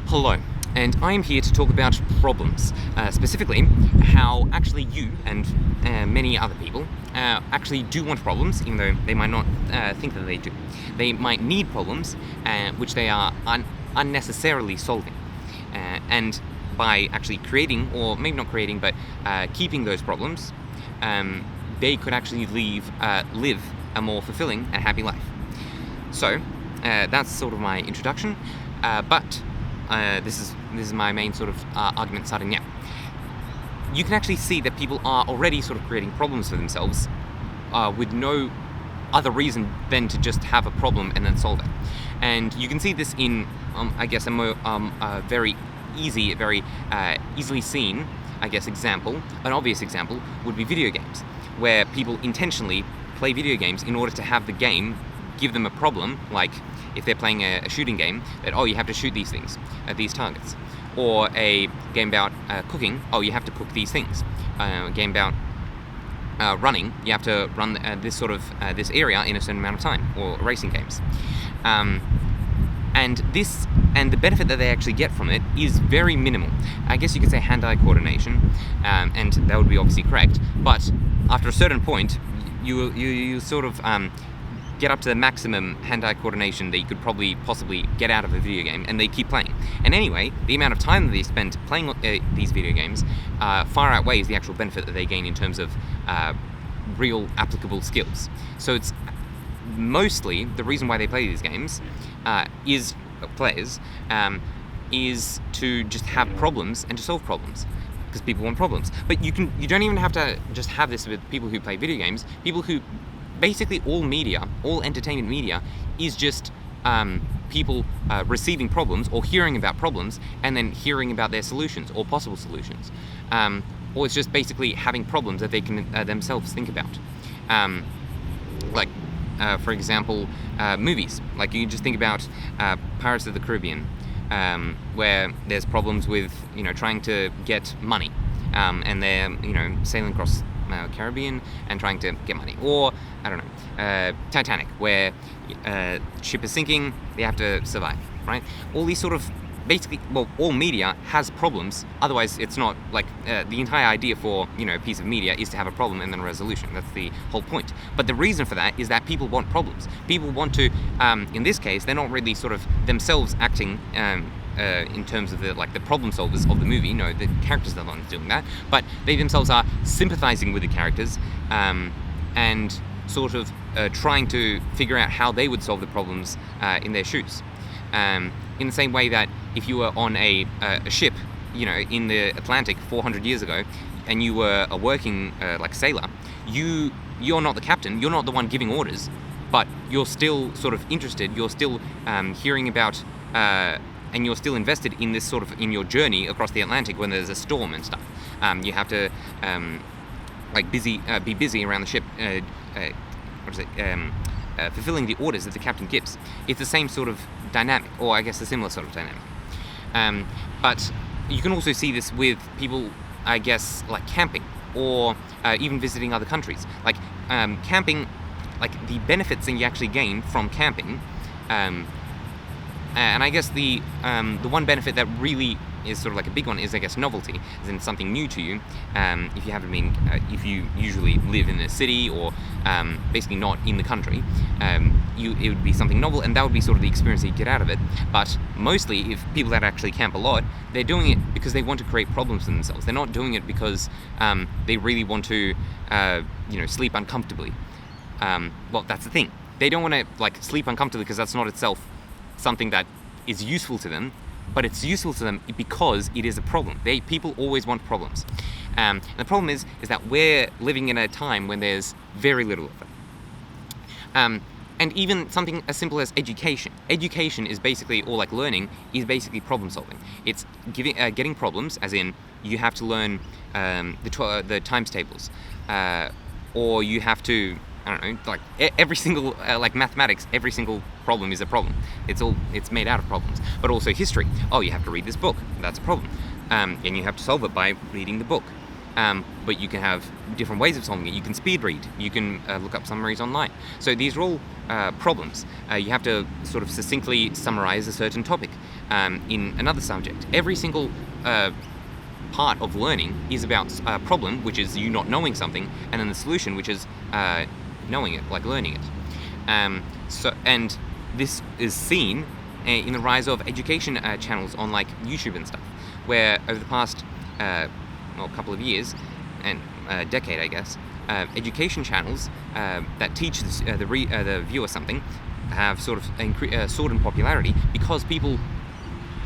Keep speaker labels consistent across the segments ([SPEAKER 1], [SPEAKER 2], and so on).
[SPEAKER 1] Hello, and I am here to talk about problems, specifically how actually you and many other people actually do want problems, even though they might not think that they do. They might need problems, which they are unnecessarily solving. And by actually creating, or maybe not creating, but keeping those problems, they could actually live a more fulfilling and happy life. So, that's sort of my introduction, but this is my main sort of argument starting now. You can actually see that people are already sort of creating problems for themselves with no other reason than to just have a problem and then solve it. And you can see this in, I guess, a very easily seen, I guess, example. An obvious example would be video games, where people intentionally play video games in order to have the game give them a problem, like if they're playing a shooting game, that, you have to shoot these things at these targets. Or a game about cooking, you have to cook these things. A game about running, you have to run this area in a certain amount of time, or racing games. And the benefit that they actually get from it is very minimal. I guess you could say hand-eye coordination, and that would be obviously correct, but after a certain point, you sort of get up to the maximum hand-eye coordination that you could possibly get out of a video game, and they keep playing. And anyway, the amount of time that they spend playing these video games far outweighs the actual benefit that they gain in terms of real applicable skills. So it's mostly the reason why they play these games is to just have problems and to solve problems, because people want problems. But you don't even have to just have this with people who play video games. People who basically all entertainment media is just people receiving problems or hearing about problems and then hearing about their solutions or possible solutions. Or it's just basically having problems that they can themselves think about. For example, movies. Like, you just think about Pirates of the Caribbean, where there's problems with, trying to get money. And they're, sailing across Caribbean and trying to get money. Or, I don't know, Titanic, where ship is sinking, they have to survive, right? All these sort of, basically, all media has problems. Otherwise, it's not, like, the entire idea for, a piece of media is to have a problem and then a resolution. That's the whole point. But the reason for that is that people want problems. People want to, in this case, they're not really sort of themselves acting in terms of the problem solvers of the movie. No, the characters are the ones doing that, but they themselves are sympathizing with the characters and sort of trying to figure out how they would solve the problems in their shoes. In the same way that if you were on a ship, in the Atlantic 400 years ago, and you were a working sailor, you're not the captain, you're not the one giving orders, but you're still sort of interested, you're still hearing about and you're still invested in this sort of, in your journey across the Atlantic when there's a storm and stuff. You have to be busy around the ship, fulfilling the orders that the captain gives. It's the same sort of dynamic, or I guess a similar sort of dynamic. But you can also see this with people, I guess, like camping, or even visiting other countries. Like camping, like the benefits that you actually gain from camping, and I guess the one benefit that really is sort of like a big one is, I guess, novelty, as in something new to you. If you haven't been, if you usually live in a city or basically not in the country, it would be something novel, and that would be sort of the experience that you get out of it. But mostly, if people that actually camp a lot, they're doing it because they want to create problems for themselves. They're not doing it because they really want to, sleep uncomfortably. That's the thing. They don't want to sleep uncomfortably because that's not itself something that is useful to them, but it's useful to them because it is a problem. People always want problems. And the problem is that we're living in a time when there's very little of them. And even something as simple as education. Education is basically, or learning, is basically problem solving. It's getting problems, as in you have to learn the times tables, or you have to, I don't know, every single, mathematics, every single problem is a problem. It's made out of problems. But also history. You have to read this book. That's a problem. And you have to solve it by reading the book. But you can have different ways of solving it. You can speed read. You can look up summaries online. So these are all problems. You have to sort of succinctly summarize a certain topic. in another subject. Every single part of learning is about a problem, which is you not knowing something, and then the solution, which is knowing it, like learning it. And this is seen in the rise of education channels on like YouTube and stuff, where over the past couple of years and a decade, I guess, education channels that teach the viewer something have sort of soared in popularity because people,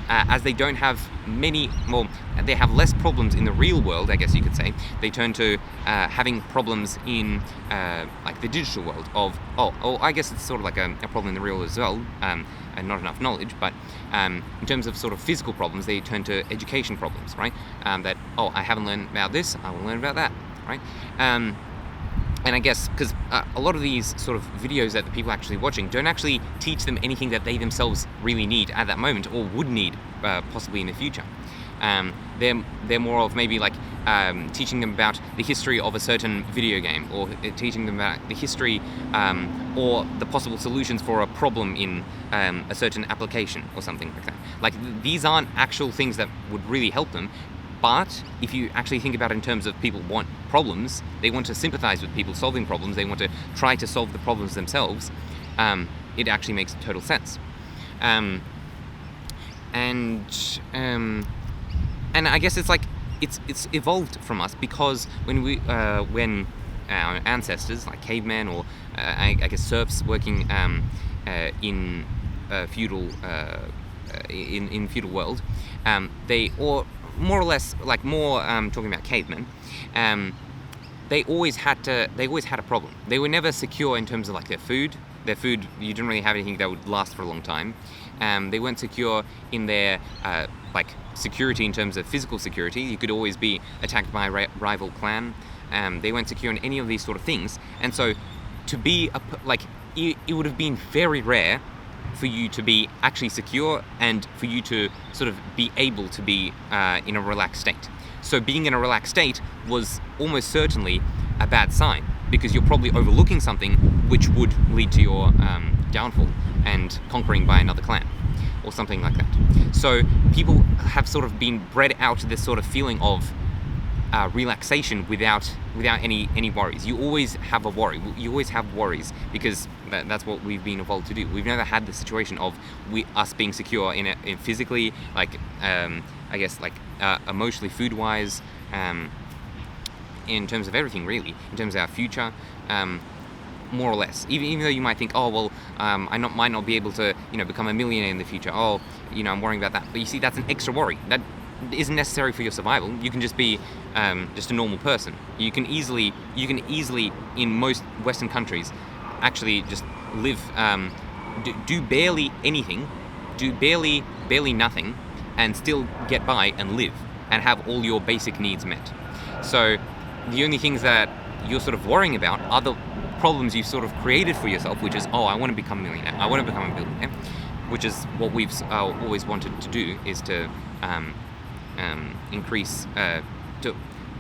[SPEAKER 1] as they don't have they have less problems in the real world, I guess you could say, they turn to having problems in like the digital world of, I guess it's sort of like a problem in the real as well, and not enough knowledge, but in terms of sort of physical problems, they turn to education problems, right? That, I haven't learned about this, I will learn about that, right? And I guess because a lot of these sort of videos that the people are actually watching don't actually teach them anything that they themselves really need at that moment or would need possibly in the future. They're more of maybe like teaching them about the history of a certain video game, or teaching them about the history or the possible solutions for a problem in a certain application or something like that. Like these aren't actual things that would really help them. But if you actually think about it in terms of people want problems, they want to sympathize with people solving problems, they want to try to solve the problems themselves, it actually makes total sense. And I guess it's like, it's evolved from us because when our ancestors, like cavemen or I guess serfs working in feudal in feudal world, more or less, like more talking about cavemen, they always had a problem. They were never secure in terms of like their food. You didn't really have anything that would last for a long time. They weren't secure in their like security in terms of physical security. You could always be attacked by a rival clan. They weren't secure in any of these sort of things. And so to be it would have been very rare for you to be actually secure and for you to sort of be able to be in a relaxed state. So being in a relaxed state was almost certainly a bad sign, because you're probably overlooking something which would lead to your downfall and conquering by another clan or something like that. So people have sort of been bred out to this sort of feeling of relaxation without any worries. You always have a worry. You always have worries because that's what we've been evolved to do. We've never had the situation of us being secure in physically, like I guess like emotionally, food-wise, in terms of everything really, in terms of our future. More or less, even though you might think, I might not be able to, become a millionaire in the future. I'm worrying about that. But you see, that's an extra worry. That isn't necessary for your survival. You can just be just a normal person. You can easily, in most Western countries, actually just live, do barely anything, do barely nothing, and still get by and live and have all your basic needs met. So the only things that you're sort of worrying about are the problems you've sort of created for yourself, which is, I want to become a millionaire, I want to become a billionaire, which is what we've always wanted to do, is to increase,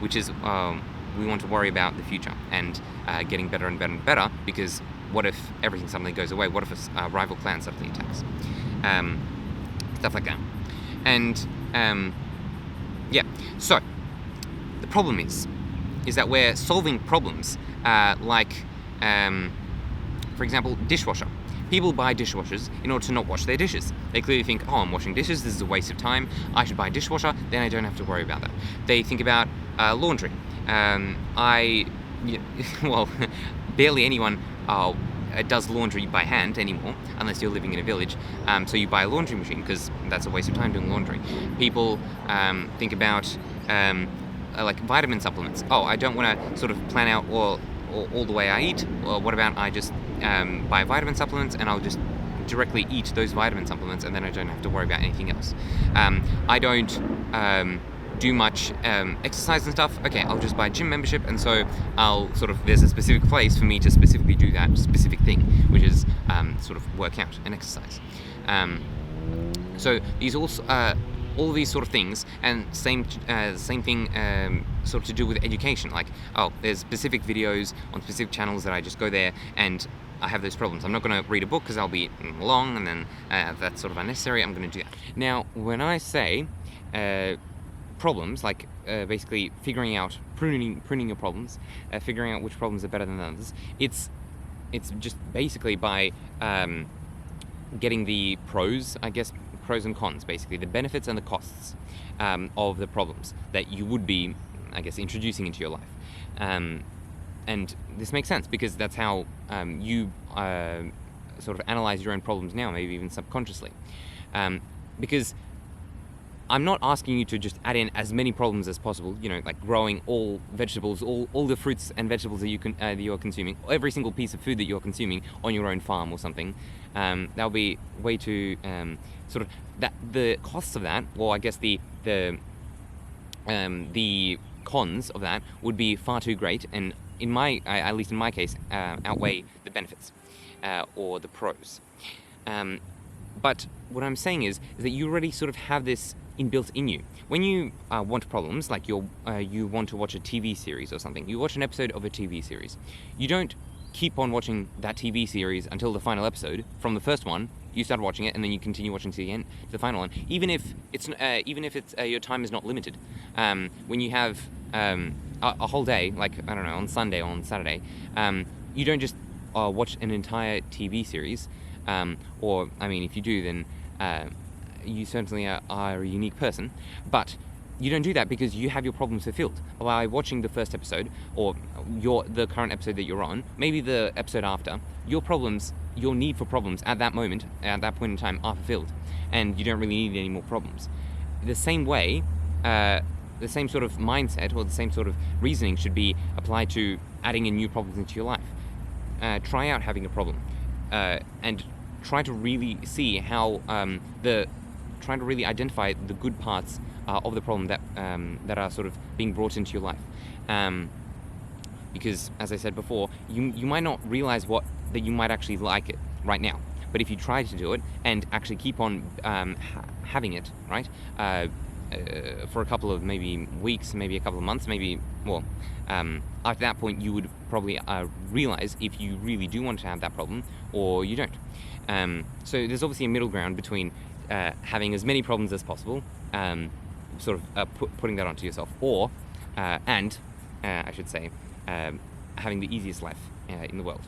[SPEAKER 1] which is we want to worry about the future and getting better and better and better, because what if everything suddenly goes away? What if a rival clan suddenly attacks? Stuff like that. And so the problem is that we're solving problems like, for example, dishwasher. People buy dishwashers in order to not wash their dishes. They clearly think, I'm washing dishes, this is a waste of time, I should buy a dishwasher, then I don't have to worry about that. They think about laundry. Barely anyone does laundry by hand anymore, unless you're living in a village. So you buy a laundry machine, because that's a waste of time doing laundry. People think about like vitamin supplements. I don't want to sort of plan out all the way I eat. What about I just buy vitamin supplements and I'll just directly eat those vitamin supplements, and then I don't have to worry about anything else. I don't do much exercise and stuff. Okay, I'll just buy a gym membership, and so there's a specific place for me to specifically do that specific thing, which is sort of work out and exercise. So these also all of these sort of things, and same thing sort of to do with education. Like, there's specific videos on specific channels that I just go there and I have those problems. I'm not going to read a book because I'll be long, and then that's sort of unnecessary. I'm going to do that. Now, when I say problems, like basically figuring out, pruning your problems, figuring out which problems are better than others, it's just basically by getting the pros and cons, basically the benefits and the costs of the problems that you would be, I guess, introducing into your life. And this makes sense because that's how you sort of analyze your own problems now, maybe even subconsciously. Because I'm not asking you to just add in as many problems as possible, like growing all vegetables, all the fruits and vegetables that you're consuming, every single piece of food that you're consuming on your own farm or something. That'll be way too sort of the costs of that, or I guess the cons of that would be far too great, and at least in my case, outweigh the benefits or the pros. But what I'm saying is that you already sort of have this inbuilt in you. When you want problems, like you want to watch a TV series or something, you watch an episode of a TV series. You don't keep on watching that TV series until the final episode. From the first one, you start watching it, and then you continue watching to the final one. Even if it's your time is not limited. When you have a whole day, like I don't know, on Sunday or on Saturday, you don't just watch an entire TV series. Or I mean, if you do, then you certainly are a unique person. But you don't do that because you have your problems fulfilled by watching the first episode, or the current episode that you're on, maybe the episode after. Your need for problems at that moment, at that point in time, are fulfilled, and you don't really need any more problems. The same way, the same sort of mindset or the same sort of reasoning should be applied to adding in new problems into your life. Try out having a problem, and try to really see how trying to really identify the good parts of the problem that are sort of being brought into your life. Because, as I said before, you might not realize that you might actually like it right now. But if you try to do it and actually keep on having it, right, for a couple of maybe weeks, maybe a couple of months, after that point you would probably realize if you really do want to have that problem or you don't. So there's obviously a middle ground between having as many problems as possible, sort of putting that onto yourself, or and I should say having the easiest life in the world.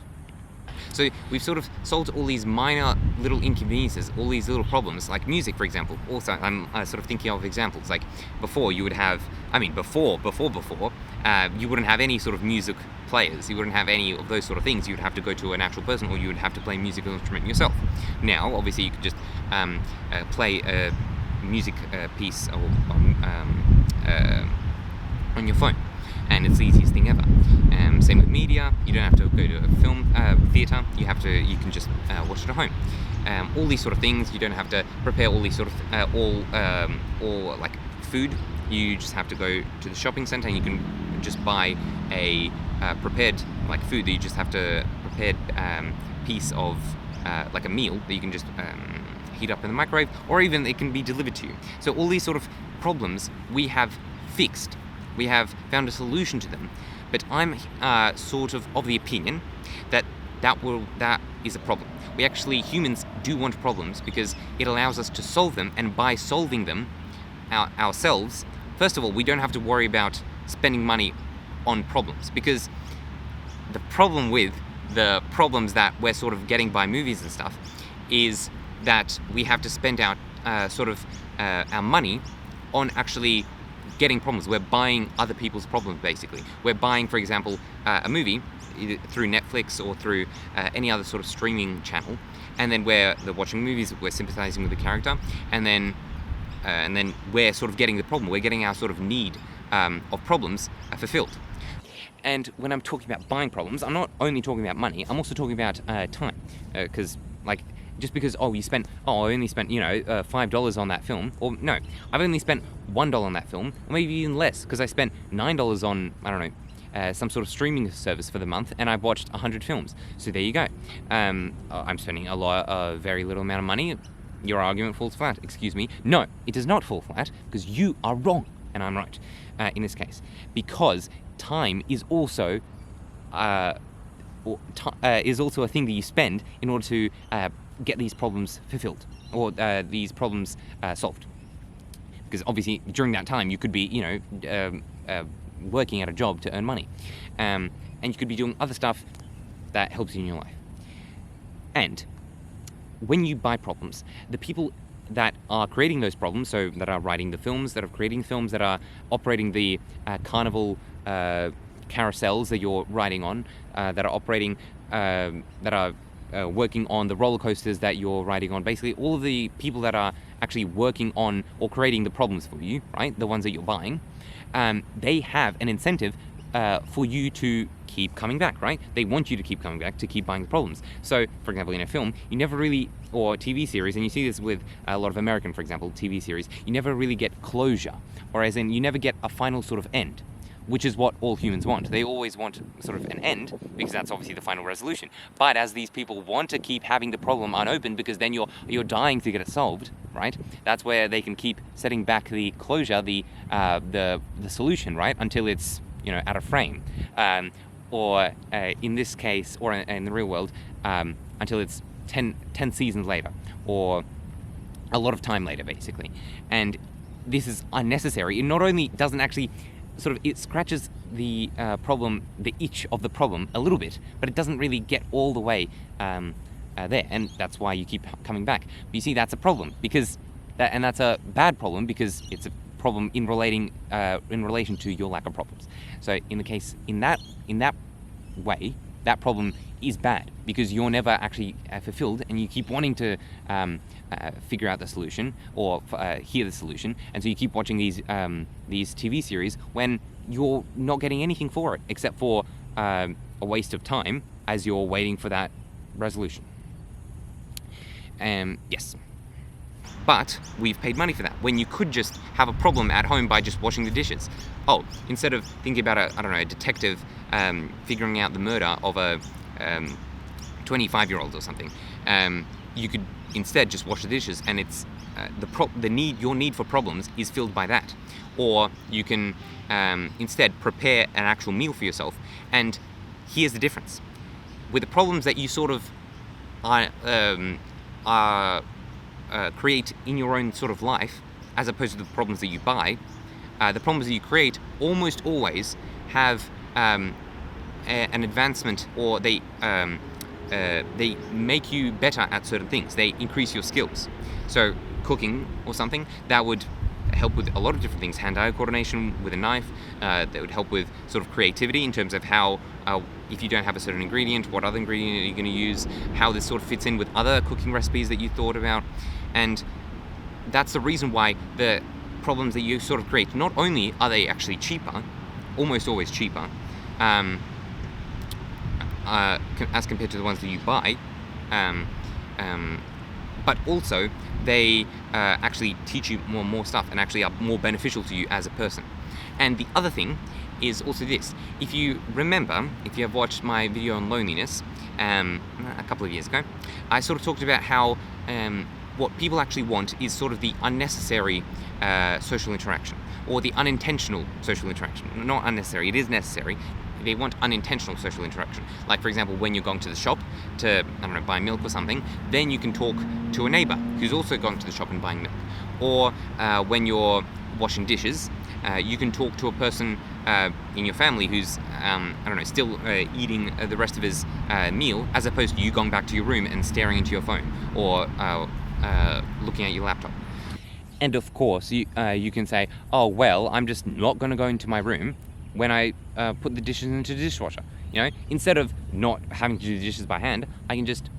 [SPEAKER 1] So we've sort of solved all these minor little inconveniences, all these little problems, like music, for example. Also, I'm sort of thinking of examples. Like before, you would have, before, you wouldn't have any sort of music players. You wouldn't have any of those sort of things. You'd have to go to an actual person, or you would have to play a musical instrument yourself. Now, obviously, you could just play a music piece on your phone, and it's the easiest thing ever. Same with media. You don't have to go to a film theatre. You can just watch it at home. All these sort of things. You don't have to prepare all these sort of all like food. You just have to go to the shopping centre and you can just buy a prepared like food that you just have to prepared piece of like a meal that you can just heat up in the microwave, or even it can be delivered to you. So all these sort of problems we have fixed. We have found a solution to them. But I'm sort of the opinion that is a problem. Humans do want problems because it allows us to solve them, and by solving them ourselves, first of all, we don't have to worry about spending money on problems, because the problem with the problems that we're sort of getting by movies and stuff is that we have to spend our money on actually getting problems. We're buying other people's problems, basically. We're buying, for example, a movie either through Netflix or through any other sort of streaming channel, and then we're watching movies, we're sympathizing with the character, and then we're sort of getting the problem. We're getting our sort of need of problems fulfilled. And when I'm talking about buying problems, I'm not only talking about money, I'm also talking about time. Because, just because, I only spent, $5 on that film, or no, I've only spent $1 on that film, or maybe even less, because I spent $9 on, some sort of streaming service for the month, and I've watched 100 films. So there you go. I'm spending a very little amount of money. Your argument falls flat. Excuse me. No, it does not fall flat, because you are wrong, and I'm right in this case. Because time is also is also a thing that you spend in order to get these problems fulfilled, or these problems solved. Because obviously during that time you could be, working at a job to earn money, and you could be doing other stuff that helps you in your life. And when you buy problems, the people that are creating those problems, so that are writing the films, that are creating films, that are operating the carnival carousels that you're riding on, that are operating, that are working on the roller coasters that you're riding on, basically all of the people that are actually working on or creating the problems for you, right, the ones that you're buying, they have an incentive for you to keep coming back, right? They want you to keep coming back, to keep buying the problems. So, for example, in a film, you never really, or TV series, and you see this with a lot of American, for example, TV series, you never really get closure, or as in, you never get a final sort of end, which is what all humans want. They always want sort of an end, because that's obviously the final resolution. But as these people want to keep having the problem unopened, because then you're dying to get it solved, right? That's where they can keep setting back the closure, the solution, right, until it's out of frame, or in this case, or in the real world, until it's 10 seasons later, or a lot of time later, basically. And this is unnecessary. It not only doesn't actually it scratches the problem, the itch of the problem a little bit, but it doesn't really get all the way there, and that's why you keep coming back. But you see, that's a problem, because that's a bad problem, because it's a problem in relation to your lack of problems. So in that way, that problem is bad, because you're never actually fulfilled, and you keep wanting to figure out the solution, or hear the solution, and so you keep watching these TV series when you're not getting anything for it, except for a waste of time as you're waiting for that resolution. Yes. But we've paid money for that, when you could just have a problem at home by just washing the dishes. Oh, instead of thinking about a detective figuring out the murder of a 25-year-old or something, you could instead just wash the dishes, and it's your need for problems is filled by that. Or you can instead prepare an actual meal for yourself. And here's the difference: with the problems that you sort of create in your own sort of life, as opposed to the problems that you buy, the problems that you create almost always have an advancement, or they make you better at certain things. They increase your skills. So cooking or something, that would help with a lot of different things. Hand-eye coordination with a knife, that would help with sort of creativity in terms of how, if you don't have a certain ingredient, what other ingredient are you going to use, how this sort of fits in with other cooking recipes that you thought about. And that's the reason why the problems that you sort of create, not only are they actually cheaper, almost always cheaper, as compared to the ones that you buy, but also they actually teach you more stuff, and actually are more beneficial to you as a person. And the other thing is also this: if you remember, if you have watched my video on loneliness a couple of years ago, I sort of talked about how what people actually want is sort of the unnecessary social interaction, or the unintentional social interaction. Not unnecessary, it is necessary. They want unintentional social interaction. Like, for example, when you're going to the shop to, buy milk or something, then you can talk to a neighbor who's also going to the shop and buying milk. Or when you're washing dishes, you can talk to a person in your family who's, still eating the rest of his meal, as opposed to you going back to your room and staring into your phone, or looking at your laptop. And of course, you can say, oh, well, I'm just not going to go into my room when I put the dishes into the dishwasher. Instead of not having to do the dishes by hand, I can just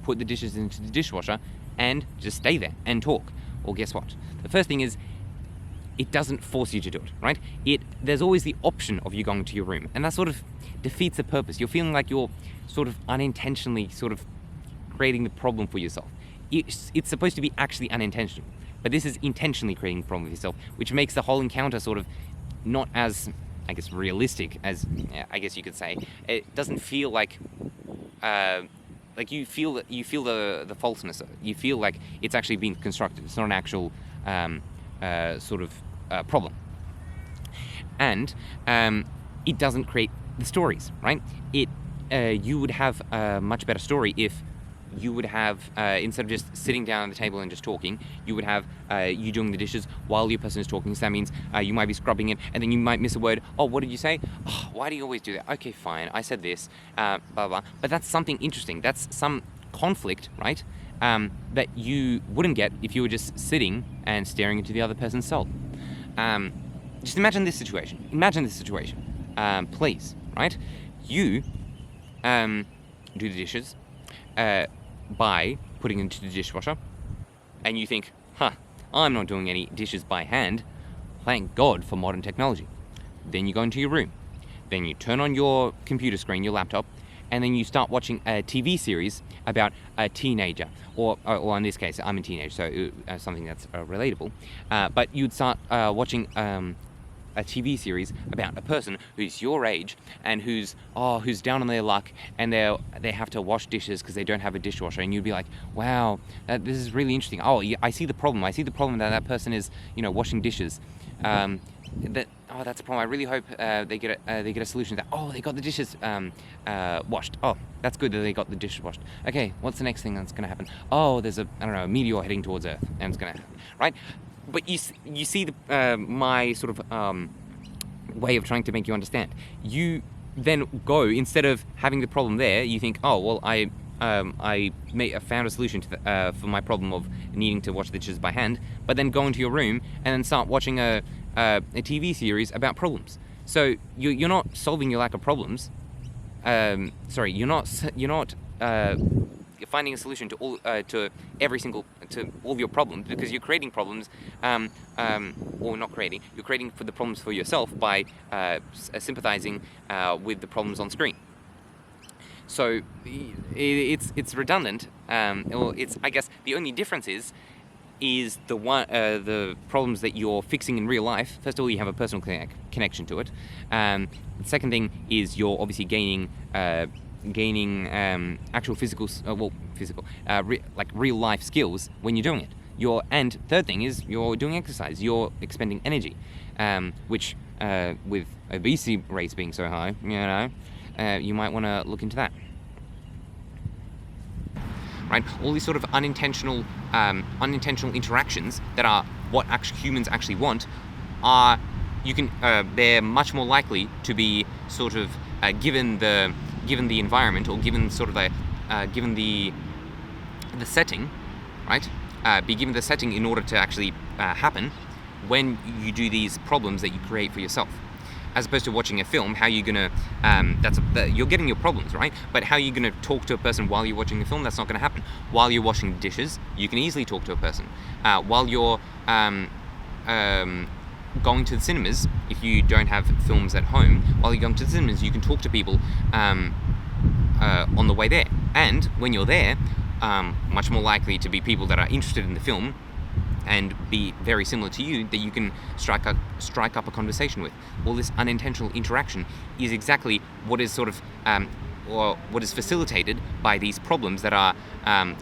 [SPEAKER 1] put the dishes into the dishwasher and just stay there and talk. Well, guess what? The first thing is, it doesn't force you to do it, right? There's always the option of you going to your room, and that sort of defeats the purpose. You're feeling like you're sort of unintentionally sort of creating the problem for yourself. It's supposed to be actually unintentional, but this is intentionally creating the problem for yourself, which makes the whole encounter sort of not as, I guess, realistic as, I guess you could say. It doesn't feel like you feel the falseness of it. You feel like it's actually being constructed. It's not an actual problem. And it doesn't create the stories, right? you would have a much better story if you would have, instead of just sitting down at the table and just talking, you would have you doing the dishes while your person is talking. So that means you might be scrubbing it, and then you might miss a word. Oh, what did you say? Oh, why do you always do that? Okay, fine, I said this, blah, blah. But that's something interesting. That's some conflict, right, that you wouldn't get if you were just sitting and staring into the other person's soul. Just imagine this situation. Please, right? You do the dishes by putting it into the dishwasher, and you think, I'm not doing any dishes by hand. Thank God for modern technology. Then you go into your room. Then you turn on your computer screen, your laptop, and then you start watching a TV series about a teenager, or in this case, I'm a teenager, so something that's relatable. But you'd start watching a TV series about a person who's your age and who's down on their luck, and they have to wash dishes because they don't have a dishwasher, and you'd be like, wow, this is really interesting. I see the problem that person is washing dishes. That's a problem. I really hope they get a solution to that. They got the dishes washed. That's good that they got the dishes washed. Okay, what's the next thing that's going to happen? There's a meteor heading towards Earth, and it's going to happen, right? But you see my sort of way of trying to make you understand. You then go, instead of having the problem there, you think, I found a solution to for my problem of needing to wash the dishes by hand. But then go into your room and then start watching a TV series about problems. So you're not solving your lack of problems. You're not finding a solution to all of your problems, because you're creating problems, or not creating. You're creating for the problems for yourself by sympathizing with the problems on screen. So it's redundant. I guess the only difference is the problems that you're fixing in real life. First of all, you have a personal connection to it. The second thing is you're obviously gaining actual real life skills when you're doing it. And third thing is you're doing exercise. You're expending energy, which with obesity rates being so high, you might want to look into that. Right? All these sort of unintentional interactions that are what humans actually want they're much more likely to be sort of given the environment, or given sort of given the setting, right? Be given the setting in order to actually happen when you do these problems that you create for yourself. As opposed to watching a film, how you're gonna you're getting your problems, right? But how you're gonna talk to a person while you're watching the film? That's not gonna happen. While you're washing dishes, you can easily talk to a person. While you're going to the cinemas, if you don't have films at home, while you're going to the cinemas, you can talk to people on the way there. And when you're there, much more likely to be people that are interested in the film and be very similar to you, that you can strike up a conversation with. All this unintentional interaction is exactly what is sort of or what is facilitated by these problems that are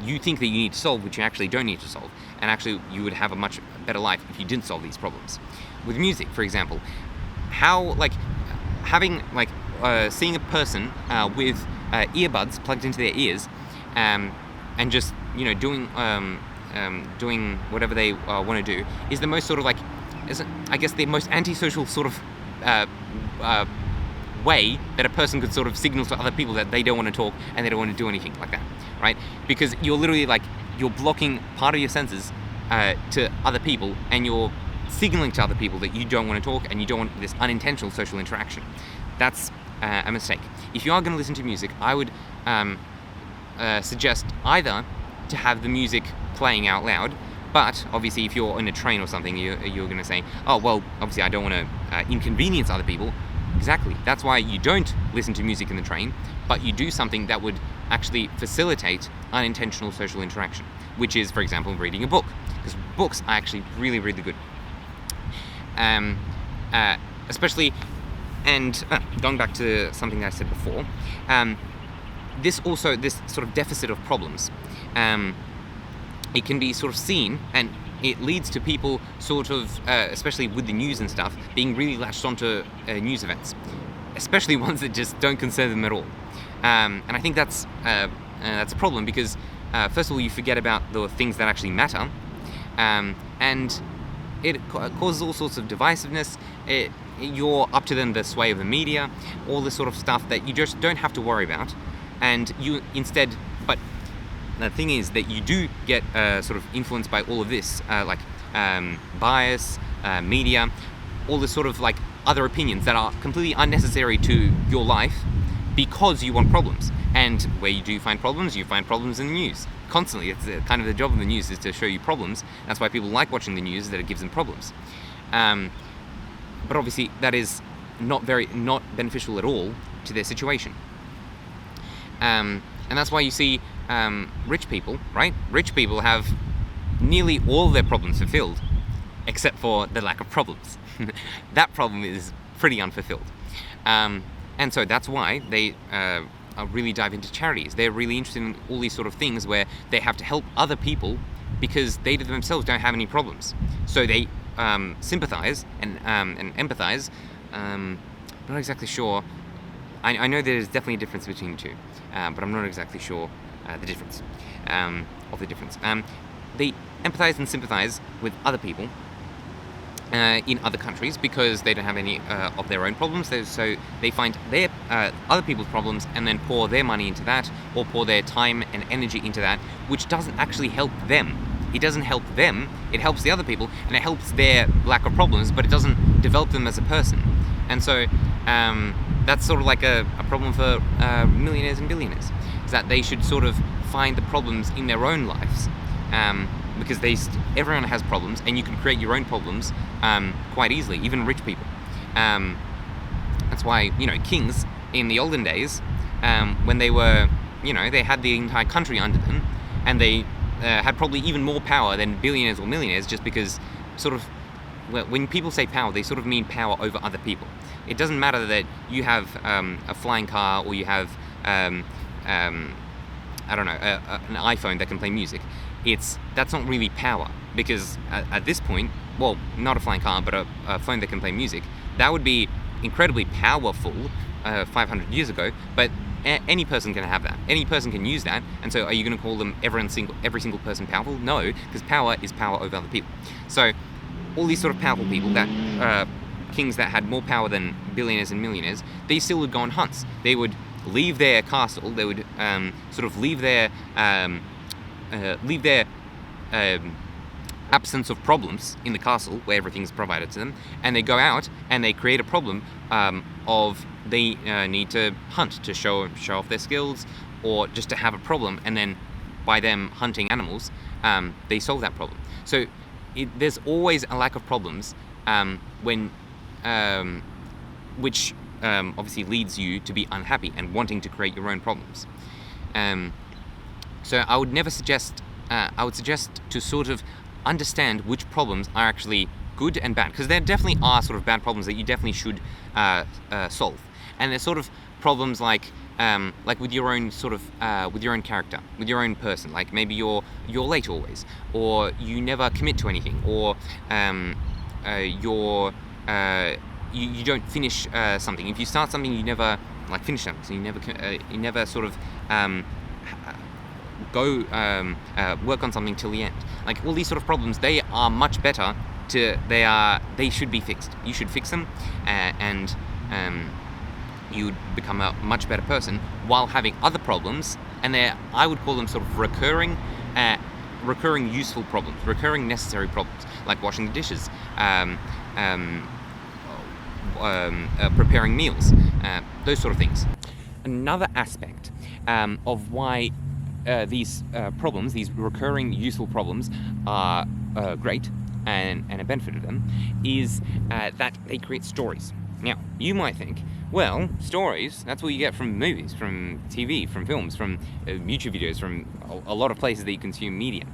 [SPEAKER 1] you think that you need to solve, which you actually don't need to solve. And actually you would have a much better life if you didn't solve these problems. With music, for example, how seeing a person with earbuds plugged into their ears and just doing whatever they want to do is the most sort of the most antisocial sort of way that a person could sort of signal to other people that they don't want to talk and they don't want to do anything like that, right? Because you're literally you're blocking part of your senses to other people, and you're signaling to other people that you don't want to talk and you don't want this unintentional social interaction. That's a mistake. If you are going to listen to music, I would suggest either to have the music playing out loud, but obviously if you're in a train or something, you're going to say, obviously I don't want to inconvenience other people. Exactly. That's why you don't listen to music in the train, but you do something that would actually facilitate unintentional social interaction, which is, for example, reading a book. Because books are actually really, really good. Especially, and going back to something that I said before, this sort of deficit of problems, it can be sort of seen, and it leads to people sort of, especially with the news and stuff, being really latched onto news events, especially ones that just don't concern them at all. And I think that's a problem because, first of all, you forget about the things that actually matter, and it causes all sorts of divisiveness. You're up to then the sway of the media, all this sort of stuff that you just don't have to worry about, and you instead. But the thing is that you do get sort of influenced by all of this, like bias, media, all this sort of like other opinions that are completely unnecessary to your life because you want problems. And where you do find problems, you find problems in the news. Constantly, it's kind of the job of the news is to show you problems. That's why people like watching the news, that it gives them problems. But obviously, that is not beneficial at all to their situation. And that's why you see rich people, right? Rich people have nearly all their problems fulfilled, except for the lack of problems. That problem is pretty unfulfilled. And so that's why they really dive into charities. They're really interested in all these sort of things where they have to help other people because they themselves don't have any problems. So they sympathize and empathize. I'm not exactly sure. I know there's definitely a difference between the two, but I'm not exactly sure the difference of the difference. They empathize and sympathize with other people in other countries because they don't have any of their own problems. So they find their other people's problems and then pour their money into that, or pour their time and energy into that, which doesn't actually help them. It doesn't help them, it helps the other people, and it helps their lack of problems, but it doesn't develop them as a person. And so that's sort of like a problem for millionaires and billionaires, is that they should sort of find the problems in their own lives. Because everyone has problems, and you can create your own problems quite easily, even rich people. That's why, kings in the olden days, when they were, they had the entire country under them, and they had probably even more power than billionaires or millionaires, just because when people say power, they sort of mean power over other people. It doesn't matter that you have a flying car, or you have, an iPhone that can play music. That's not really power, because at this point, well, not a flying car, but a phone that can play music, that would be incredibly powerful 500 years ago, but any person can have that. Any person can use that, and so are you going to call them every single person powerful? No, because power is power over other people. So all these sort of powerful people, that kings that had more power than billionaires and millionaires, they still would go on hunts. They would leave their castle, they would sort of leave their absence of problems in the castle where everything's provided to them, and they go out and they create a problem of they need to hunt to show off their skills, or just to have a problem, and then by them hunting animals, they solve that problem. So there's always a lack of problems which obviously leads you to be unhappy and wanting to create your own problems. So I would never suggest, I would suggest to sort of understand which problems are actually good and bad, because there definitely are sort of bad problems that you definitely should solve. And there's sort of problems like with your own sort of, with your own character, with your own person, like maybe you're late always, or you never commit to anything, or you don't finish something. If you start something, you never finish something. So you never sort of go work on something till the end. Like all these sort of problems, they are much better. They should be fixed. You should fix them, and you would become a much better person while having other problems. And I would call them sort of recurring useful problems, recurring necessary problems, like washing the dishes, preparing meals, those sort of things. Another aspect of why these problems, these recurring useful problems, are great and a benefit of them, is that they create stories. Now, you might think, well, stories, that's what you get from movies, from TV, from films, from YouTube videos, from a lot of places that you consume media,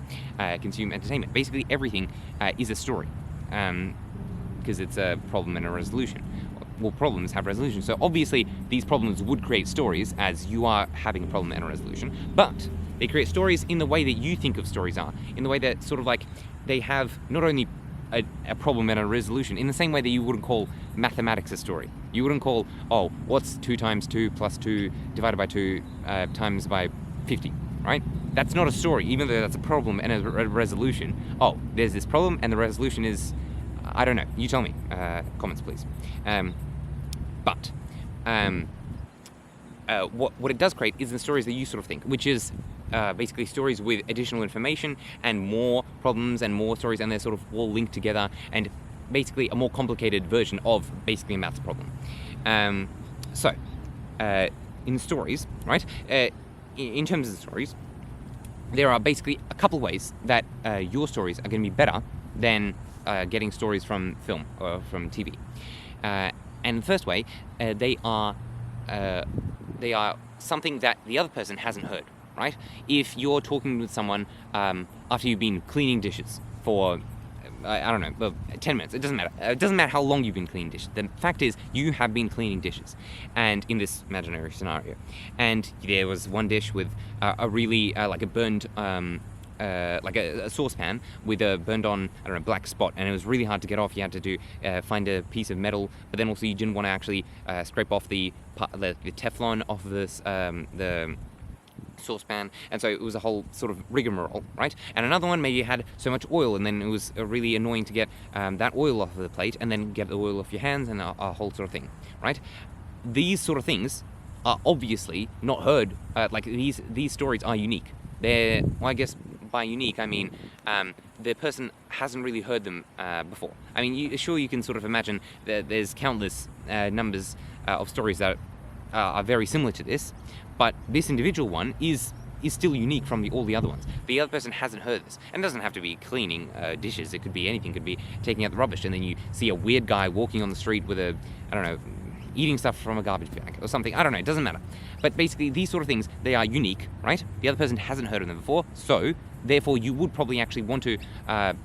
[SPEAKER 1] consume entertainment. Basically everything is a story, because it's a problem and a resolution. Well, problems have resolution, so obviously these problems would create stories, as you are having a problem and a resolution, but they create stories in the way that you think of stories are, in the way that sort of like they have not only a problem and a resolution, in the same way that you wouldn't call mathematics a story. You wouldn't call, oh, what's 2 times 2 plus 2 divided by 2 times by 50, right? That's not a story, even though that's a problem and a resolution. Oh, there's this problem and the resolution is, I don't know, you tell me, comments please. But what it does create is the stories that you sort of think, which is basically stories with additional information and more problems and more stories, and they're sort of all linked together, and basically a more complicated version of basically a maths problem. So in stories, right, in terms of the stories, there are basically a couple ways that your stories are going to be better than getting stories from film or from TV. And the first way, they are something that the other person hasn't heard, right? If you're talking with someone after you've been cleaning dishes for, I don't know, well, 10 minutes, it doesn't matter. It doesn't matter how long you've been cleaning dishes. The fact is, you have been cleaning dishes, and in this imaginary scenario. And there was one dish with a really, like a burned, like a saucepan with a burned on, I don't know, black spot, and it was really hard to get off. You had to find a piece of metal, but then also you didn't want to actually scrape off the Teflon off of this, the saucepan, and so it was a whole sort of rigmarole, right? And another one, maybe you had so much oil, and then it was really annoying to get that oil off of the plate, and then get the oil off your hands, and a whole sort of thing, right? These sort of things are obviously not heard. Like these stories are unique. They're, well, I guess by unique I mean the person hasn't really heard them before. I mean, sure, you can sort of imagine that there's countless numbers of stories that are very similar to this, but this individual one is still unique from all the other ones. The other person hasn't heard this. And it doesn't have to be cleaning dishes. It could be anything. It could be taking out the rubbish, and then you see a weird guy walking on the street with a, I don't know, eating stuff from a garbage bag or something. I don't know. It doesn't matter. But basically, these sort of things, they are unique, right? The other person hasn't heard of them before, so therefore you would probably actually want to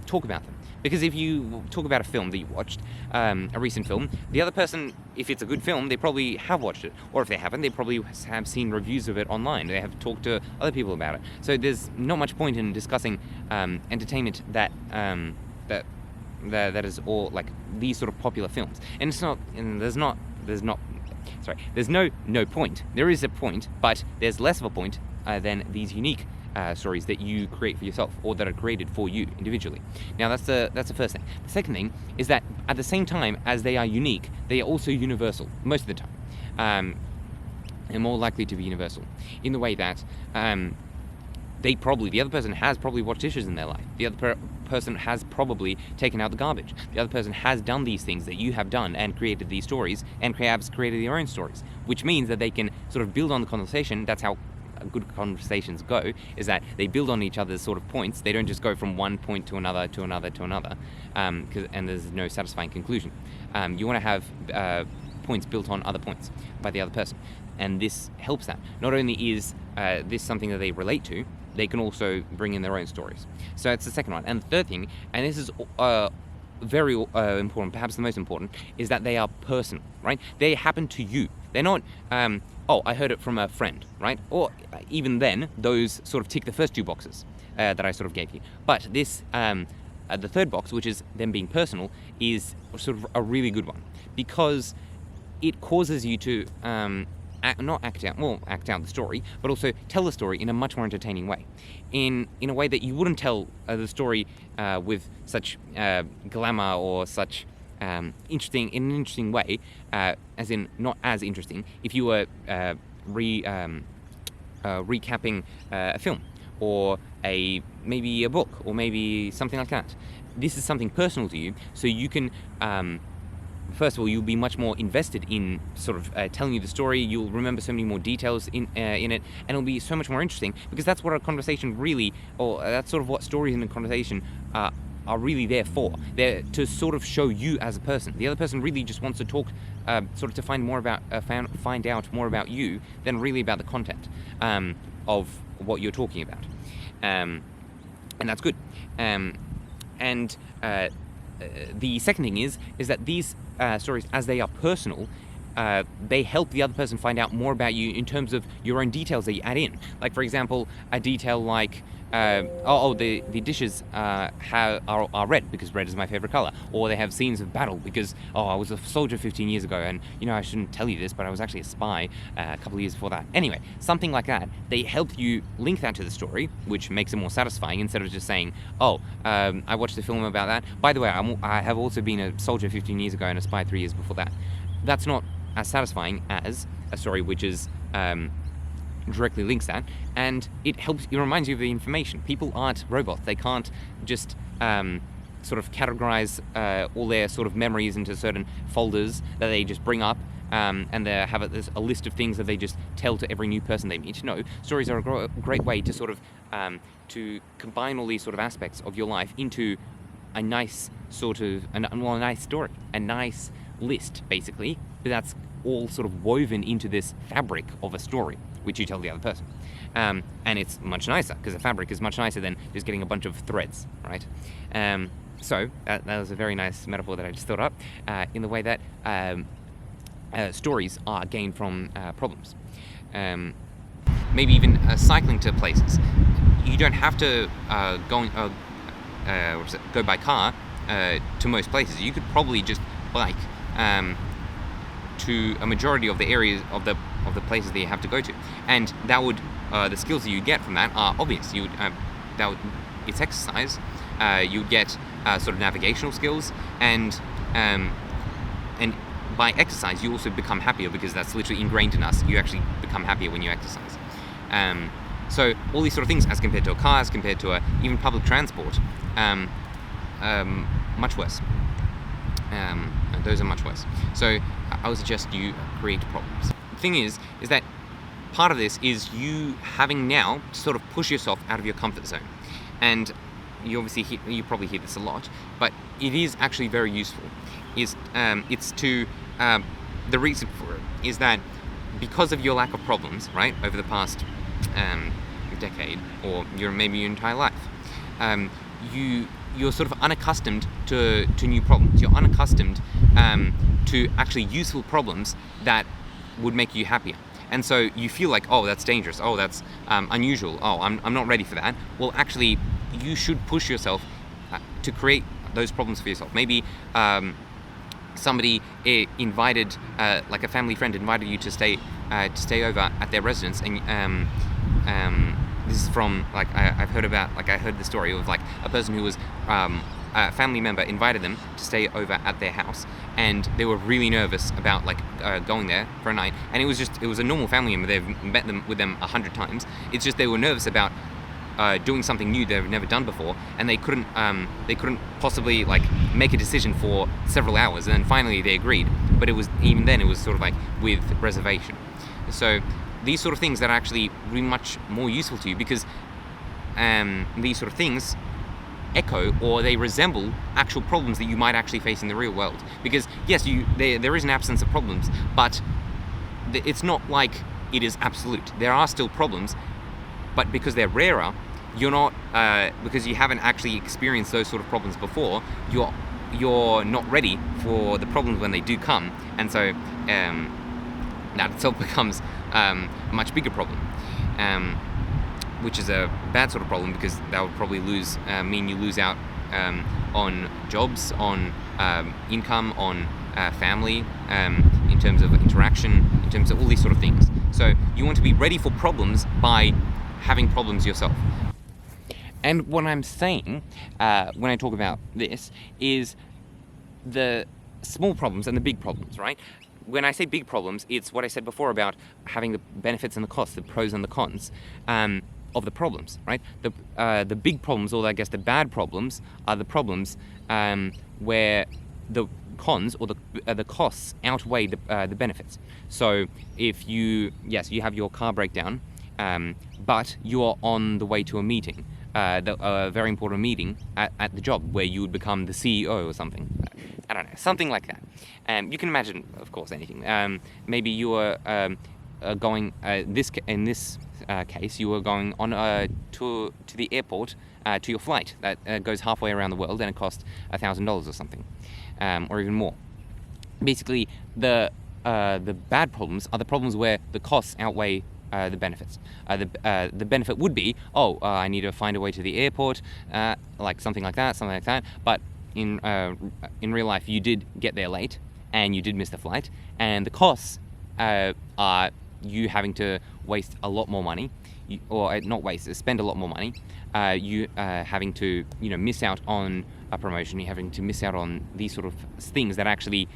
[SPEAKER 1] talk about them. Because if you talk about a film that you watched, a recent film, the other person, if it's a good film, they probably have watched it. Or if they haven't, they probably have seen reviews of it online. They have talked to other people about it. So there's not much point in discussing entertainment that is all like these sort of popular films. And it's not, and there's no point. There is a point, but there's less of a point than these unique stories that you create for yourself, or that are created for you individually. Now that's the first thing. The second thing is that at the same time as they are unique, they are also universal most of the time. They're more likely to be universal in the way that the other person has probably washed dishes in their life. The other person has probably taken out the garbage. The other person has done these things that you have done and created these stories, and perhaps created their own stories, which means that they can sort of build on the conversation. That's how good conversations go, is that they build on each other's sort of points. They don't just go from one point to another, and there's no satisfying conclusion. You want to have points built on other points by the other person, and this helps that. Not only is this something that they relate to, they can also bring in their own stories. So that's the second one. And the third thing, and this is very important, perhaps the most important, is that they are personal, right? They happen to you. They're not, oh, I heard it from a friend, right? Or even then, those sort of tick the first two boxes that I sort of gave you. But this, the third box, which is them being personal, is sort of a really good one, because it causes you to act out the story, but also tell the story in a much more entertaining way, in a way that you wouldn't tell the story with such glamour or such in an interesting way, as in not as interesting if you were recapping a film, or maybe a book, or maybe something like that. This is something personal to you, so you can first of all, you'll be much more invested in sort of telling you the story. You'll remember so many more details in it, and it'll be so much more interesting, because that's what a conversation really, or that's sort of what stories in a conversation are really there for. They're to sort of show you as a person. The other person really just wants to talk, sort of to find out more about you than really about the content of what you're talking about, and that's good. The second thing is that these stories, as they are personal, they help the other person find out more about you in terms of your own details that you add in. Like, for example, a detail like the dishes are red because red is my favorite color, or they have scenes of battle because I was a soldier 15 years ago, and I shouldn't tell you this, but I was actually a spy a couple of years before that. Anyway, something like that. They help you link that to the story, which makes it more satisfying instead of just saying, I watched a film about that. By the way, I have also been a soldier 15 years ago and a spy 3 years before that. That's not as satisfying as a story which is directly links that, and it reminds you of the information. People aren't robots. They can't just sort of categorize all their sort of memories into certain folders that they just bring up, and they have a list of things that they just tell to every new person they meet. No, stories are a great way to sort of to combine all these sort of aspects of your life into a nice sort of a nice story, a nice list, basically. But that's all sort of woven into this fabric of a story, which you tell the other person. And it's much nicer, because a fabric is much nicer than just getting a bunch of threads, right? So that was a very nice metaphor that I just thought up, in the way that stories are gained from problems. Maybe even cycling to places. You don't have to go by car to most places. You could probably just bike to a majority of the areas of the places that you have to go to, and that would the skills that you get from that are obvious. It's exercise. You would get sort of navigational skills, and by exercise you also become happier, because that's literally ingrained in us. You actually become happier when you exercise. So all these sort of things, as compared to a car, as compared to even public transport, much worse. Those are much worse. So I would suggest you create problems. The thing is that part of this is you having now to sort of push yourself out of your comfort zone. And you obviously you probably hear this a lot, but it is actually very useful. The reason for it is that because of your lack of problems, right, over the past decade, or maybe your entire life, you're sort of unaccustomed to new problems. You're unaccustomed to actually useful problems that would make you happier. And so you feel like, that's dangerous. That's unusual. I'm not ready for that. Well, actually, you should push yourself to create those problems for yourself. Maybe somebody invited, like a family friend invited you to stay over at their residence, and this is from, like, I heard the story of, like, a person who was a family member invited them to stay over at their house, and they were really nervous about, like, going there for a night. And it was a normal family member. They've met with them 100 times. It's just they were nervous about doing something new they've never done before, and they couldn't possibly, like, make a decision for several hours. And then finally they agreed, but it was sort of like with reservation. So these sort of things that are actually really much more useful to you, because these sort of things echo, or they resemble, actual problems that you might actually face in the real world. Because yes, there is an absence of problems, but it's not like it is absolute. There are still problems, but because they're rarer, you're not because you haven't actually experienced those sort of problems before, you're not ready for the problems when they do come, and so that itself becomes a much bigger problem, which is a bad sort of problem, because that would probably mean you lose out on jobs, on income, on family, in terms of interaction, in terms of all these sort of things. So you want to be ready for problems by having problems yourself. And what I'm saying when I talk about this is the small problems and the big problems, right? When I say big problems, it's what I said before about having the benefits and the costs, the pros and the cons of the problems, right? The big problems, or I guess the bad problems, are the problems where the cons or the costs outweigh the benefits. So if you have your car breakdown, but you are on the way to a meeting, a very important meeting at the job where you would become the CEO or something. I don't know, something like that. You can imagine, of course, anything. Maybe you are going, in this case, you were going on to the airport to your flight that goes halfway around the world, and it cost $1,000 or something, or even more. Basically, the bad problems are the problems where the costs outweigh the benefits. The benefit would be, I need to find a way to the airport, like something like that. But in real life, you did get there late, and you did miss the flight, and the costs are you having to waste a lot more money, spend a lot more money. You having to miss out on a promotion. You're having to miss out on these sort of things that actually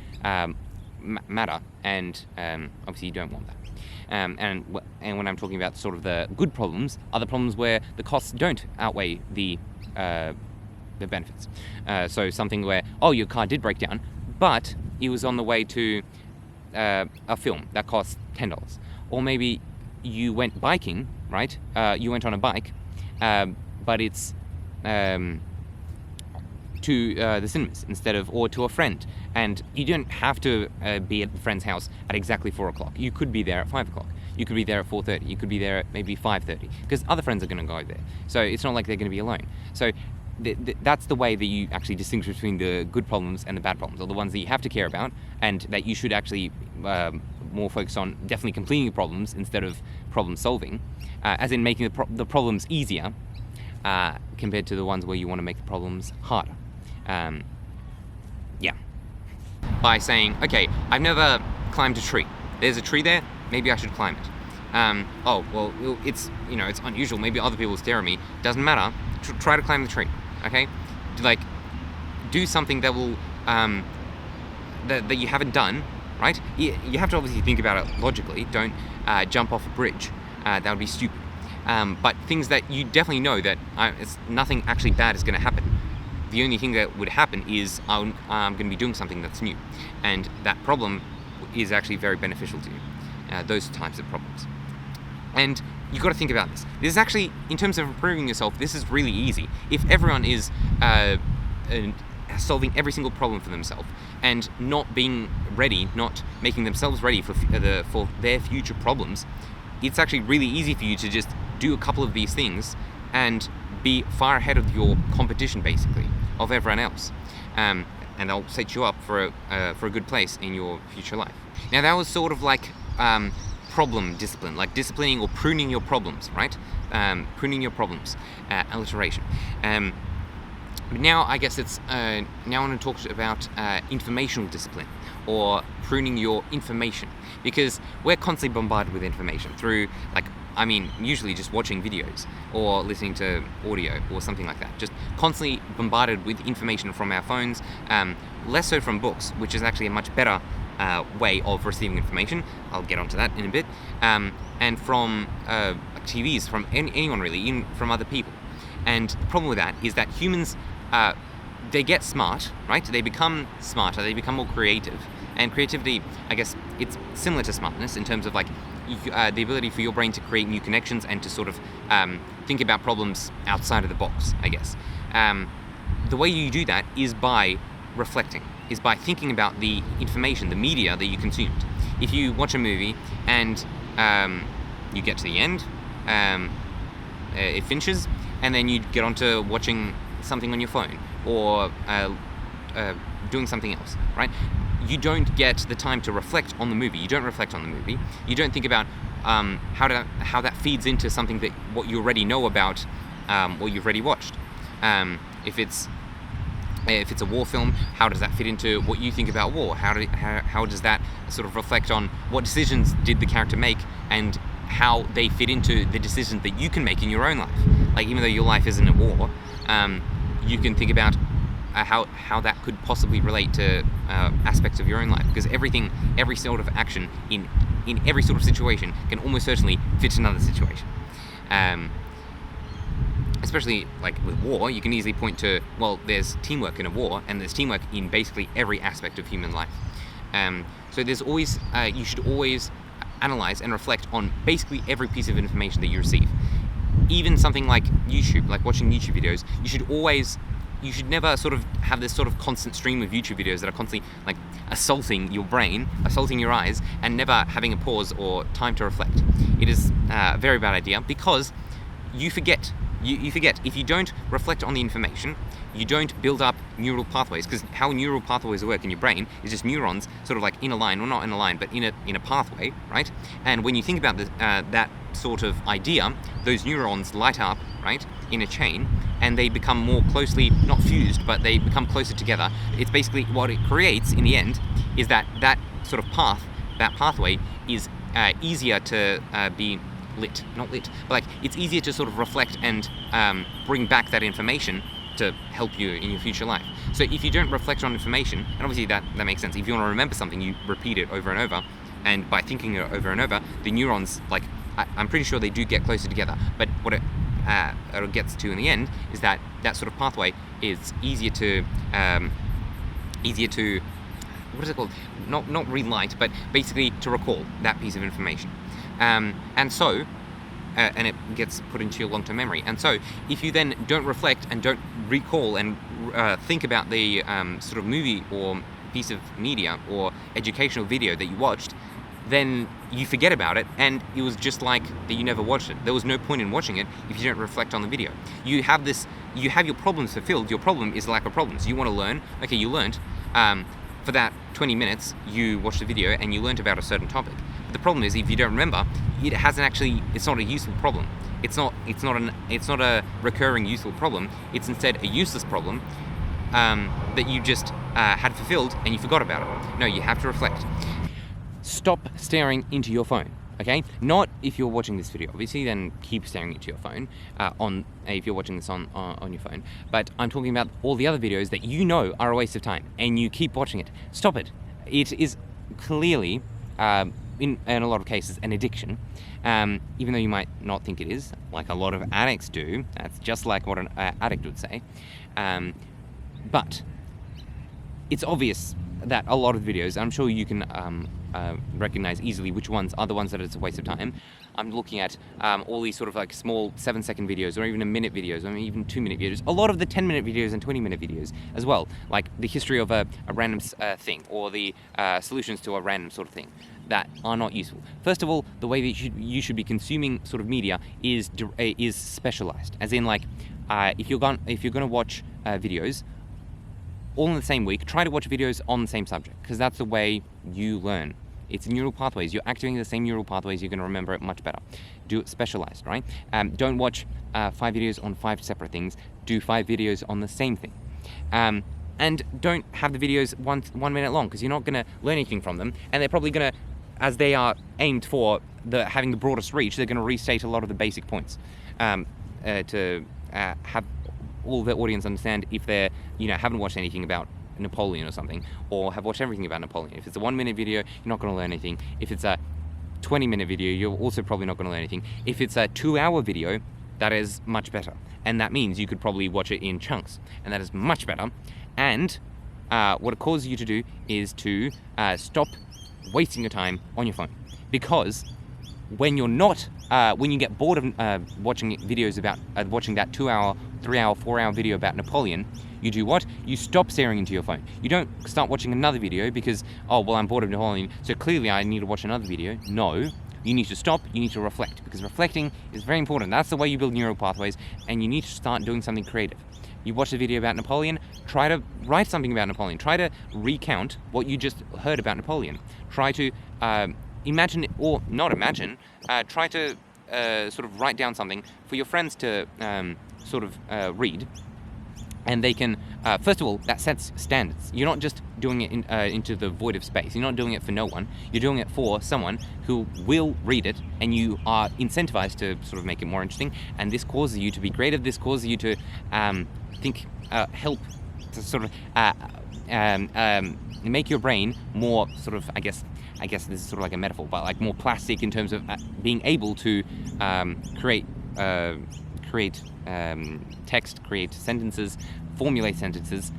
[SPEAKER 1] matter, and obviously you don't want that. And when I'm talking about sort of the good problems, are the problems where the costs don't outweigh the benefits. So something where, your car did break down, but it was on the way to a film that cost $10. Or maybe you went biking, right? You went on a bike, but it's to the cinemas or to a friend. And you don't have to be at the friend's house at exactly 4 o'clock. You could be there at 5 o'clock. You could be there at 4:30. You could be there at maybe 5:30, because other friends are going to go there. So it's not like they're going to be alone. So that's the way that you actually distinguish between the good problems and the bad problems, or the ones that you have to care about and that you should actually more focus on definitely completing the problems instead of problem solving, as in making the problems easier compared to the ones where you want to make the problems harder. By saying, okay, I've never climbed a tree. There's a tree there, maybe I should climb it. It's it's unusual. Maybe other people stare at me. Doesn't matter. Try to climb the tree. Okay, do something that will that you haven't done. Right? You have to obviously think about it logically. Don't jump off a bridge. That would be stupid. But things that you definitely know that nothing actually bad is going to happen. The only thing that would happen is I'm going to be doing something that's new, and that problem is actually very beneficial to you. Those types of problems. And you've got to think about this. This is actually, in terms of improving yourself, this is really easy. If everyone is solving every single problem for themselves and not being ready, not making themselves ready for their future problems, it's actually really easy for you to just do a couple of these things and be far ahead of your competition, basically, of everyone else. And they'll set you up for a good place in your future life. Now, that was sort of like problem discipline, like disciplining or pruning your problems, right? Pruning your problems, alliteration. But now I guess it's now I want to talk about informational discipline, or pruning your information, because we're constantly bombarded with information through usually just watching videos or listening to audio or something like that. Just constantly bombarded with information from our phones, less so from books, which is actually a much better way of receiving information. I'll get onto that in a bit. And from TVs, from anyone really, even from other people. And the problem with that is that humans, they get smart, right? They become smarter, they become more creative. And creativity, I guess, it's similar to smartness in terms of the ability for your brain to create new connections and to sort of think about problems outside of the box, I guess. The way you do that is by reflecting, is by thinking about the information, the media that you consumed. If you watch a movie and you get to the end, it finishes, and then you get onto watching something on your phone or doing something else, right? You don't get the time to reflect on the movie. You don't reflect on the movie. You don't think about how that feeds into something that what you already know about what you've already watched. If it's a war film, how does that fit into what you think about war? How does that sort of reflect on what decisions did the character make and how they fit into the decisions that you can make in your own life? Like, even though your life isn't a war, you can think about how that could possibly relate to aspects of your own life, because every sort of action in every sort of situation can almost certainly fit another situation. Especially like with war, you can easily point to, well, there's teamwork in a war, and there's teamwork in basically every aspect of human life. So there's always, you should always analyze and reflect on basically every piece of information that you receive. Even something like YouTube, like watching YouTube videos, you should never sort of have this sort of constant stream of YouTube videos that are constantly like assaulting your brain, assaulting your eyes, and never having a pause or time to reflect. It is a very bad idea, because you forget. You forget. If you don't reflect on the information, you don't build up neural pathways, because how neural pathways work in your brain is just neurons sort of like in a line, or not in a line, but in a pathway, right? And when you think about that sort of idea, those neurons light up, right, in a chain, and they become more closely, not fused, but they become closer together. It's basically what it creates in the end is that sort of path, that pathway is easier to be not lit, but like it's easier to sort of reflect and bring back that information to help you in your future life. So if you don't reflect on information, and obviously that makes sense, if you want to remember something, you repeat it over and over, and by thinking it over and over, the neurons, like, I'm pretty sure they do get closer together, but what it gets to in the end is that sort of pathway is easier to, what is it called? Not relight, but basically to recall that piece of information. And so, and it gets put into your long-term memory. And so, if you then don't reflect and don't recall and think about the sort of movie or piece of media or educational video that you watched, then you forget about it, and it was just like that you never watched it. There was no point in watching it if you don't reflect on the video. You have your problems fulfilled. Your problem is lack of problems. You want to learn. Okay, you learned. For that 20 minutes, you watched the video and you learned about a certain topic. But the problem is, if you don't remember, it's not a useful problem. It's not a recurring useful problem. It's instead a useless problem that you just had fulfilled and you forgot about it. No, you have to reflect. Stop staring into your phone, okay? Not if you're watching this video, obviously, then keep staring into your phone, if you're watching this on your phone. But I'm talking about all the other videos that you know are a waste of time, and you keep watching it. Stop it. It is clearly, in a lot of cases, an addiction, even though you might not think it is, like a lot of addicts do. That's just like what an addict would say. But it's obvious that a lot of videos, I'm sure you can recognize easily which ones are the ones that it's a waste of time. I'm looking at all these sort of like small 7-second videos, or even a minute videos, or even 2-minute videos. A lot of the 10-minute videos and 20-minute videos as well, like the history of a random thing, or the solutions to a random sort of thing, that are not useful. First of all, the way that you should be consuming sort of media is specialized, as in like if you're going to watch videos all in the same week, try to watch videos on the same subject, because that's the way you learn. It's neural pathways. You're activating the same neural pathways. You're going to remember it much better. Do it specialized, right? Don't watch 5 videos on 5 separate things. Do 5 videos on the same thing. And don't have the videos 1 minute long, because you're not going to learn anything from them. And they're probably going to, as they are aimed for having the broadest reach, they're going to restate a lot of the basic points to have all the audience understand if they're, haven't watched anything about Napoleon or something, or have watched everything about Napoleon. If it's a 1-minute video, you're not going to learn anything. If it's a 20-minute video, you're also probably not going to learn anything. If it's a 2-hour video, that is much better. And that means you could probably watch it in chunks, and that is much better. And what it causes you to do is to stop wasting your time on your phone. Because when you're not, when you get bored of watching videos about, watching that 2-hour, 3-hour, 4-hour video about Napoleon, you do what? You stop staring into your phone. You don't start watching another video because, oh, well, I'm bored of Napoleon, so clearly I need to watch another video. No, you need to stop, you need to reflect, because reflecting is very important. That's the way you build neural pathways, and you need to start doing something creative. You watch a video about Napoleon, try to write something about Napoleon. Try to recount what you just heard about Napoleon. Try to imagine, or not imagine, try to sort of write down something for your friends to read, and they can, first of all, that sets standards. You're not just doing it into the void of space. You're not doing it for no one. You're doing it for someone who will read it, and you are incentivized to sort of make it more interesting, and this causes you to be creative. This causes you to think, help to sort of make your brain more sort of, I guess this is sort of like a metaphor, but like more plastic in terms of being able to create text, create sentences, formulate sentences,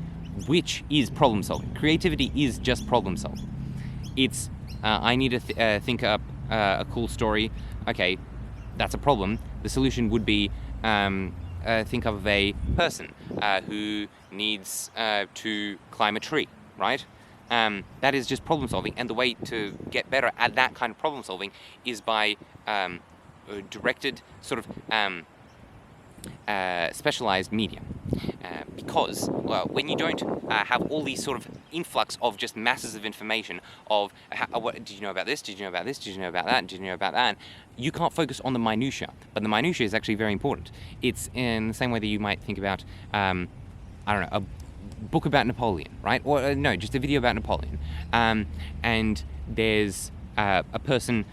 [SPEAKER 1] which is problem solving. Creativity is just problem solving. It's, I need to think up a cool story. Okay, that's a problem. The solution would be think of a person who needs to climb a tree, right? That is just problem solving, and the way to get better at that kind of problem solving is by directed sort of specialized media. Because when you don't have all these sort of influx of just masses of information of what did you know about this, did you know about this, did you know about that, did you know about that, you can't focus on the minutiae. But the minutiae is actually very important. It's in the same way that you might think about I don't know, a book about Napoleon, right? Or no, just a video about Napoleon, and there's a person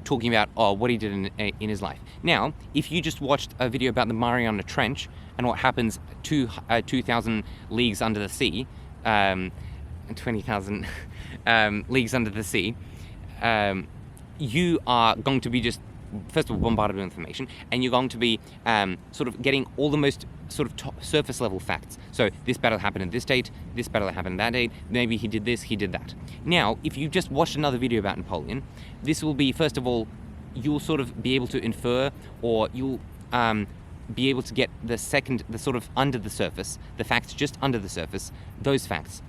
[SPEAKER 1] talking about what he did in his life. Now, if you just watched a video about the Mariana Trench and what happens 2,000 leagues under the sea, 20,000 leagues under the sea, you are going to be just, first of all, bombarded with information, and you're going to be sort of getting all the most sort of surface level facts. So this battle happened at this date, this battle happened that date, maybe he did this, he did that. Now, if you just watched another video about Napoleon, this will be, first of all, you'll sort of be able to infer, or you'll be able to get the sort of under the surface, the facts just under the surface, those facts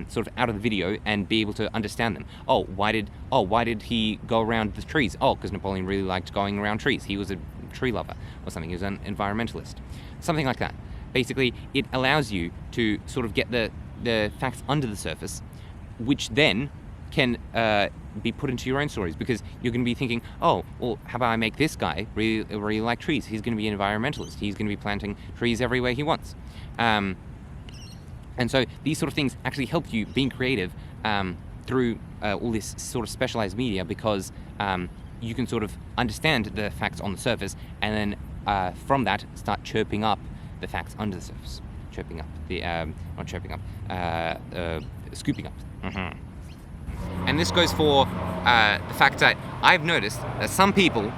[SPEAKER 1] sort of out of the video, and be able to understand them. Why did he go around the trees? Because Napoleon really liked going around trees. He was a tree lover or something. He was an environmentalist. Something like that. Basically, it allows you to sort of get the facts under the surface, which then can be put into your own stories, because you're going to be thinking, how about I make this guy really like trees? He's going to be an environmentalist. He's going to be planting trees everywhere he wants. And so these sort of things actually help you being creative through all this sort of specialized media, because you can sort of understand the facts on the surface, and then from that start chirping up the facts under the surface. Chirping up, not chirping up, scooping up. Mm-hmm. And this goes for the fact that I've noticed that some people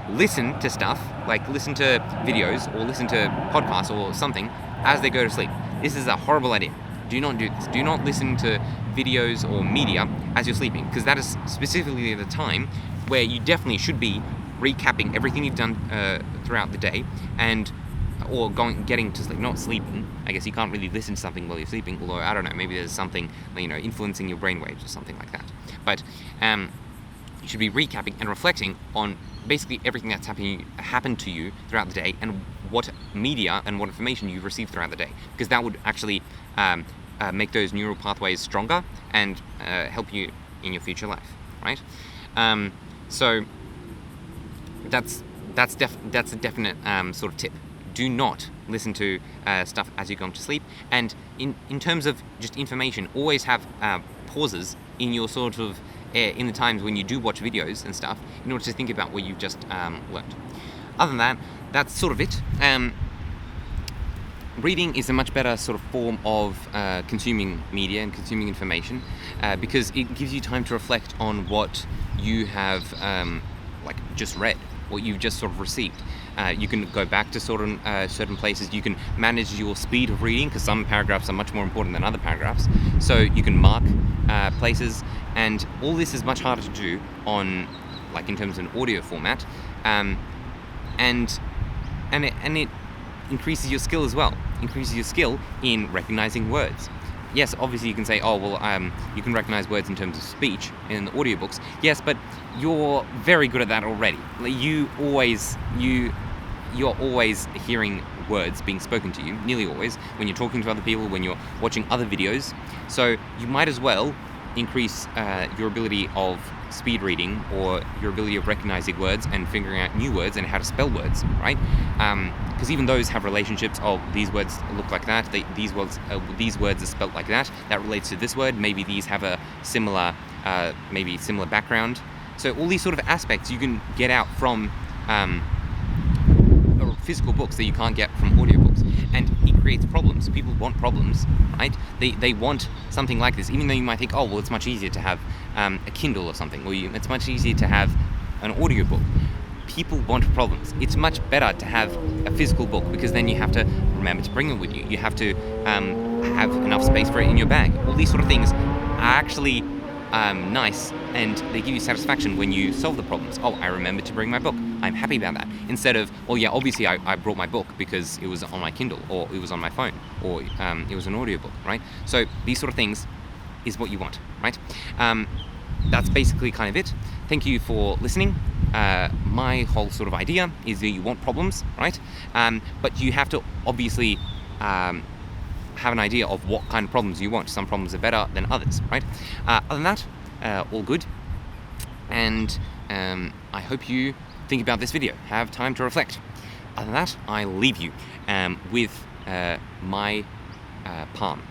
[SPEAKER 1] listen to stuff, like listen to videos or listen to podcasts or something as they go to sleep. This is a horrible idea. Do not do this. Do not listen to videos or media as you're sleeping, because that is specifically the time where you definitely should be recapping everything you've done throughout the day, or getting to sleep, not sleeping. I guess you can't really listen to something while you're sleeping, although I don't know, maybe there's something, influencing your brainwaves or something like that. But you should be recapping and reflecting on basically everything that's happened to you throughout the day, and what media and what information you've received throughout the day, because that would actually make those neural pathways stronger and help you in your future life, right? So that's a definite sort of tip. Do not listen to stuff as you're going to sleep. And in terms of just information, always have pauses in your sort of in the times when you do watch videos and stuff, in order to think about what you've just learned. Other than that, that's sort of it. Reading is a much better sort of form of consuming media and consuming information, because it gives you time to reflect on what you have just read, what you've just sort of received. You can go back to certain places. You can manage your speed of reading, because some paragraphs are much more important than other paragraphs. So you can mark places, and all this is much harder to do on, in terms of an audio format, and it increases your skill as well. Increases your skill in recognizing words. Yes, obviously you can say, you can recognize words in terms of speech in the audiobooks. Yes, but you're very good at that already. You're always hearing words being spoken to you, nearly always, when you're talking to other people, when you're watching other videos. So you might as well increase your ability of speed reading, or your ability of recognizing words and figuring out new words and how to spell words, right? Because even those have relationships of these words look like that, these words are spelt like that, that relates to this word, maybe these have a similar background. So all these sort of aspects you can get out from physical books that you can't get from audiobooks, and it creates problems. People want problems, right? They want something like this, even though you might think, it's much easier to have a Kindle or something, or it's much easier to have an audiobook. People want problems. It's much better to have a physical book, because then you have to remember to bring it with you. You have to have enough space for it in your bag. All these sort of things are actually nice, and they give you satisfaction when you solve the problems. I remembered to bring my book. I'm happy about that. Instead of, obviously I brought my book because it was on my Kindle, or it was on my phone, or it was an audiobook, right? So these sort of things is what you want, right? That's basically kind of it. Thank you for listening. my whole sort of idea is that you want problems, right? But you have to obviously have an idea of what kind of problems you want. Some problems are better than others, right? Other than that, all good. And I hope you think about this video, have time to reflect. Other than that, I leave you with my palm.